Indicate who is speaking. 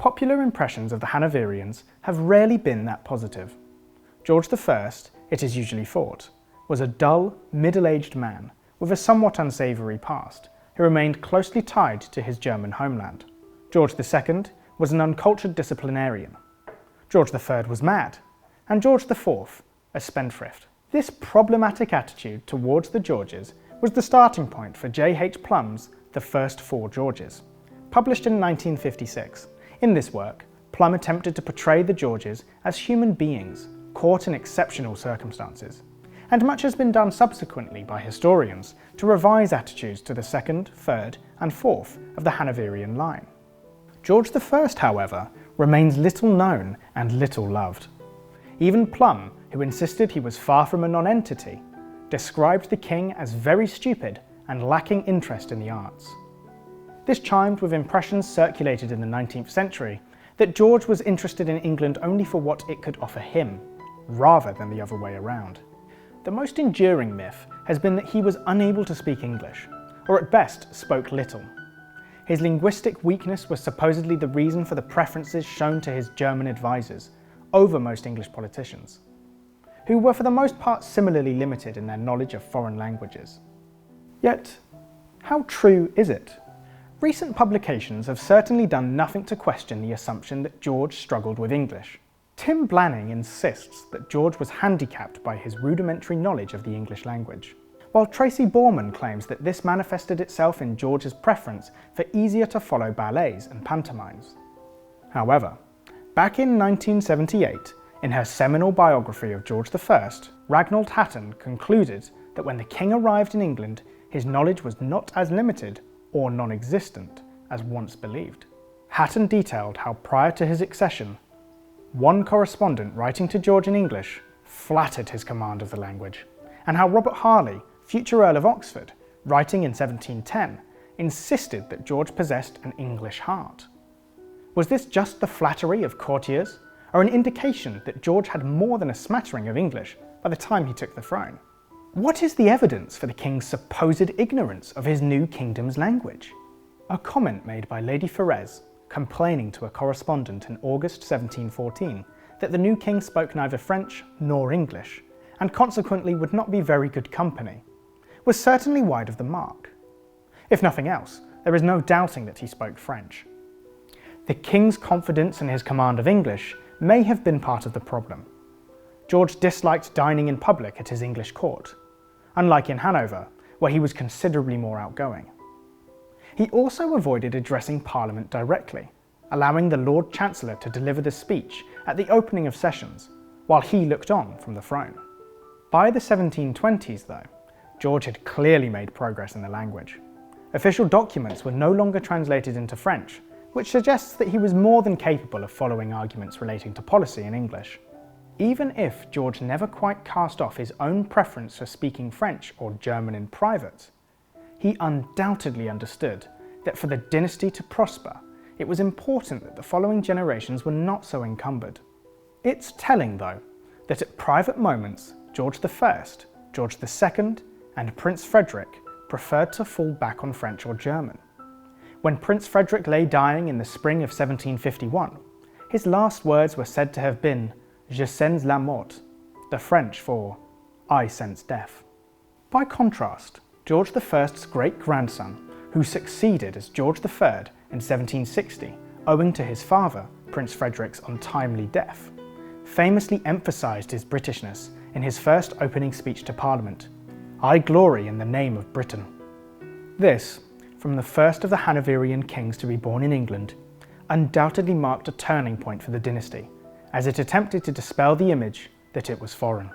Speaker 1: popular impressions of the Hanoverians have rarely been that positive. George I, it is usually thought, was a dull, middle-aged man with a somewhat unsavoury past who remained closely tied to his German homeland. George II was an uncultured disciplinarian. George III was mad, and George IV a spendthrift. This problematic attitude towards the Georges was the starting point for J.H. Plum's The First Four Georges, published in 1956. In this work, Plum attempted to portray the Georges as human beings caught in exceptional circumstances, and much has been done subsequently by historians to revise attitudes to the second, third, and fourth of the Hanoverian line. George I, however, remains little known and little loved. Even Plum, who insisted he was far from a non-entity, described the king as very stupid and lacking interest in the arts. This chimed with impressions circulated in the 19th century that George was interested in England only for what it could offer him, rather than the other way around. The most enduring myth has been that he was unable to speak English, or at best spoke little. His linguistic weakness was supposedly the reason for the preferences shown to his German advisors over most English politicians, who were for the most part similarly limited in their knowledge of foreign languages. Yet, how true is it? Recent publications have certainly done nothing to question the assumption that George struggled with English. Tim Blanning insists that George was handicapped by his rudimentary knowledge of the English language, while Tracy Borman claims that this manifested itself in George's preference for easier-to-follow ballets and pantomimes. However, back in 1978, in her seminal biography of George I, Ragnald Hatton concluded that when the king arrived in England, his knowledge was not as limited or non-existent as once believed. Hatton detailed how prior to his accession, one correspondent writing to George in English flattered his command of the language, and how Robert Harley, future Earl of Oxford, writing in 1710, insisted that George possessed an English heart. Was this just the flattery of courtiers, or an indication that George had more than a smattering of English by the time he took the throne? What is the evidence for the king's supposed ignorance of his new kingdom's language? A comment made by Lady Ferrers, complaining to a correspondent in August 1714 that the new king spoke neither French nor English, and consequently would not be very good company, was certainly wide of the mark. If nothing else, there is no doubting that he spoke French. The king's confidence in his command of English may have been part of the problem. George disliked dining in public at his English court, unlike in Hanover, where he was considerably more outgoing. He also avoided addressing Parliament directly, allowing the Lord Chancellor to deliver the speech at the opening of sessions, while he looked on from the throne. By the 1720s, though, George had clearly made progress in the language. Official documents were no longer translated into French, which suggests that he was more than capable of following arguments relating to policy in English. Even if George never quite cast off his own preference for speaking French or German in private, he undoubtedly understood that for the dynasty to prosper, it was important that the following generations were not so encumbered. It's telling, though, that at private moments, George I, George II, and Prince Frederick preferred to fall back on French or German. When Prince Frederick lay dying in the spring of 1751, his last words were said to have been "Je sens la mort," the French for "I sense death." By contrast, George I's great-grandson, who succeeded as George III in 1760 owing to his father, Prince Frederick's untimely death, famously emphasised his Britishness in his first opening speech to Parliament: "I glory in the name of Britain." This, from the first of the Hanoverian kings to be born in England, undoubtedly marked a turning point for the dynasty, as it attempted to dispel the image that it was foreign.